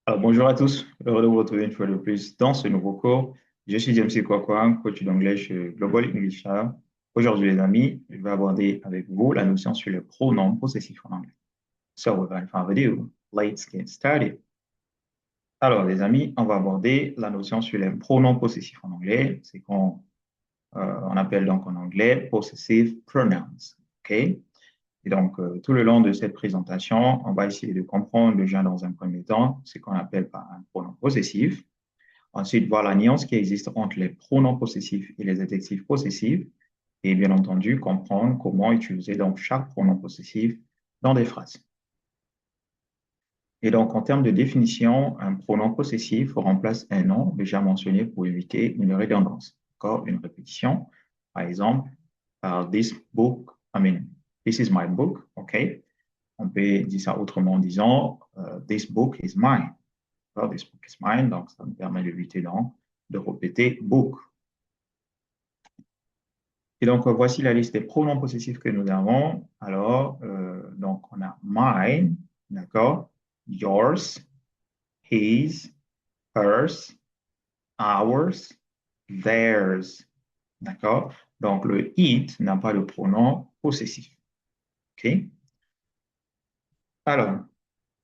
Alors, bonjour à tous, heureux de vous retrouver une fois de plus dans ce nouveau cours. Je suis James Kwakwa, coach d'anglais chez Global English Lab. Aujourd'hui, les amis, je vais aborder avec vous la notion sur les pronoms possessifs en anglais. So, without further ado, let's get started. Alors, les amis, on va aborder la notion sur les pronoms possessifs en anglais. C'est qu'on on appelle donc en anglais possessive pronouns. OK? Et donc, tout le long de cette présentation, on va essayer de comprendre déjà dans un premier temps ce qu'on appelle par un pronom possessif. Ensuite, voir la nuance qui existe entre les pronoms possessifs et les adjectifs possessifs. Et bien entendu, comprendre comment utiliser donc chaque pronom possessif dans des phrases. Et donc, en termes de définition, un pronom possessif remplace un nom déjà mentionné pour éviter une redondance. Encore une répétition. Par exemple, this book, I mean, this is my book, OK? On peut dire ça autrement en disant, this book is mine. This book is mine, donc ça me permet d'éviter donc de répéter book. Et donc, voici la liste des pronoms possessifs que nous avons. Alors, donc, on a mine, d'accord, yours, his, hers, ours, theirs, d'accord. Donc, le it n'a pas de pronom possessif. OK? Alors,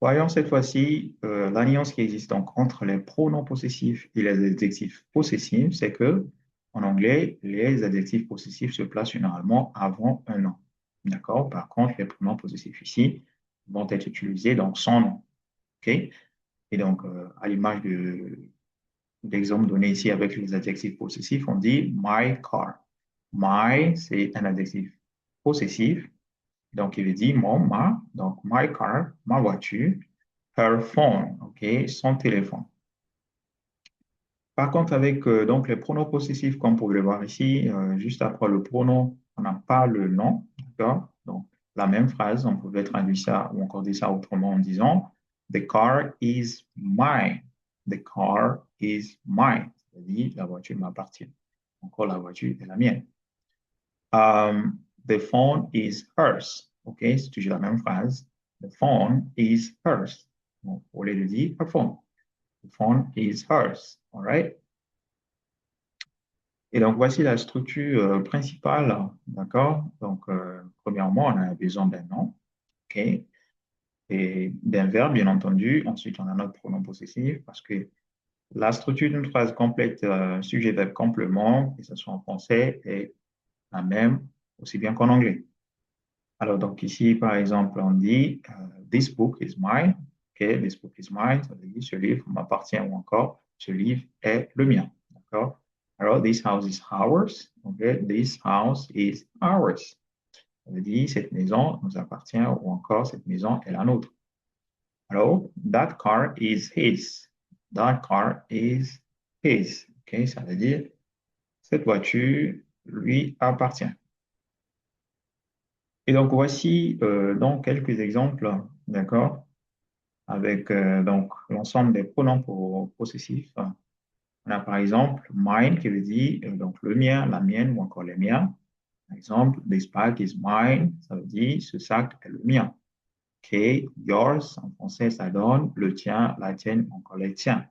voyons cette fois-ci l'alliance qui existe donc entre les pronoms possessifs et les adjectifs possessifs, c'est que en anglais, les adjectifs possessifs se placent généralement avant un nom. D'accord? Par contre, les pronoms possessifs ici vont être utilisés donc sans nom. OK? Et donc, à l'image d'exemple donné ici avec les adjectifs possessifs, on dit my car. My, c'est un adjectif possessif. Donc, il veut dire mon, ma, donc my car, ma voiture, her phone, OK, son téléphone. Par contre, avec donc les pronoms possessifs, comme vous pouvez le voir ici, juste après le pronom, on n'a pas le nom, d'accord? Donc, la même phrase, on pouvait traduire ça ou encore dire ça autrement en disant The car is mine. The car is mine. C'est-à-dire, la voiture m'appartient. Encore, la voiture est la mienne. The phone is hers. OK, c'est toujours la même phrase. The phone is hers. Donc, au lieu de dire her phone. The phone is hers. All right? Et donc, voici la structure principale. D'accord? Donc, premièrement, on a besoin d'un nom. OK? Et d'un verbe, bien entendu. Ensuite, on a notre pronom possessif parce que la structure d'une phrase complète, sujet, verbe, complément, que ce soit en français, est la même aussi bien qu'en anglais. Alors, donc ici, par exemple, on dit This book is mine. OK, this book is mine. Ça veut dire ce livre m'appartient ou encore ce livre est le mien. D'accord? Alors, this house is ours. OK, this house is ours. Ça veut dire cette maison nous appartient ou encore cette maison est la nôtre. Alors, that car is his. That car is his. OK, ça veut dire cette voiture lui appartient. Et donc, voici donc quelques exemples, d'accord, avec donc l'ensemble des pronoms possessifs. On a par exemple mine qui veut dire donc le mien, la mienne ou encore les miens. Par exemple, this bag is mine, ça veut dire ce sac est le mien. OK, yours, en français, ça donne le tien, la tienne, encore les tiens.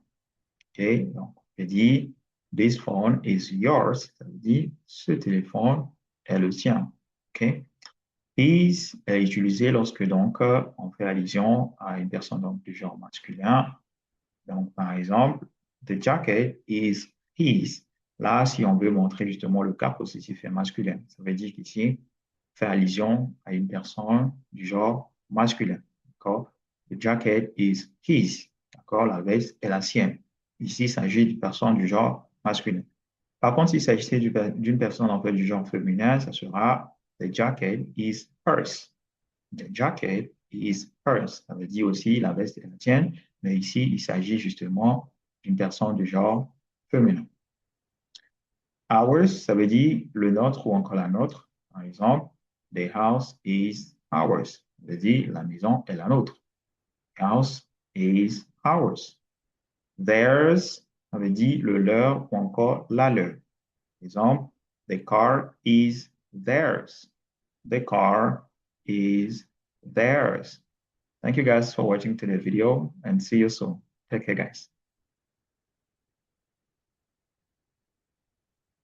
OK, donc on peut dire this phone is yours, ça veut dire ce téléphone est le tien. OK. Is est utilisé lorsque donc on fait allusion à une personne donc, du genre masculin. Donc, par exemple, the jacket is his. Là, si on veut montrer justement le cas possessif et masculin, ça veut dire qu'ici, fait allusion à une personne du genre masculin. D'accord? The jacket is his. D'accord? La veste est la sienne. Ici, il s'agit d'une personne du genre masculin. Par contre, s'il s'agissait d'une personne en fait du genre féminin, ça sera the jacket is hers. The jacket is hers. Ça veut dire aussi la veste est la tienne, mais ici, il s'agit justement d'une personne du genre féminin. Ours, ça veut dire le nôtre ou encore la nôtre. Par exemple, the house is ours. Ça veut dire la maison est la nôtre. The house is ours. Theirs, ça veut dire le leur ou encore la leur. Par exemple, the car is theirs. The car is theirs. Thank you guys for watching today's video and see you soon. Take care, guys.